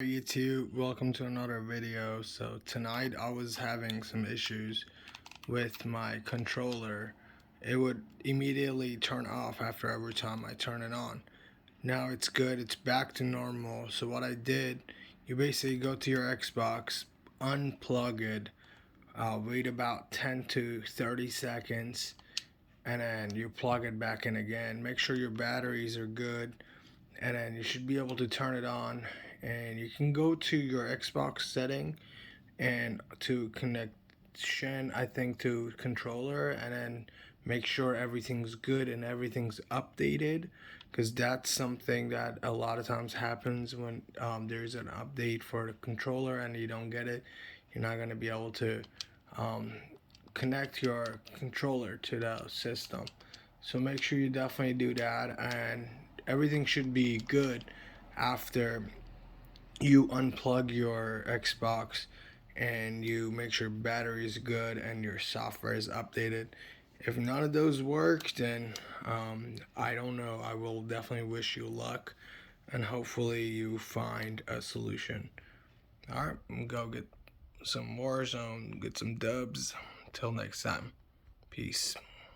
YouTube, welcome to another video. So tonight I was having some issues with my controller. It would immediately turn off after every time I turn it on. Now it's good, it's back to normal. So what I did, you basically go to your Xbox, unplug it, wait about 10 to 30 seconds, and then you plug it back in again. Make sure your batteries are good, and then you should be able to turn it on. And you can go to your Xbox setting and to connection, I think, to controller, and then make sure everything's good and everything's updated, because that's something that a lot of times happens when there's an update for the controller and you don't get it. You're not going to be able to um, connect your controller to the system. So make sure you definitely do that, and everything should be good after you unplug your Xbox and you make sure battery is good and your software is updated. If none of those work, then I don't know. I will definitely wish you luck, and hopefully you find a solution. All right, go get some Warzone, get some dubs. Till next time, peace.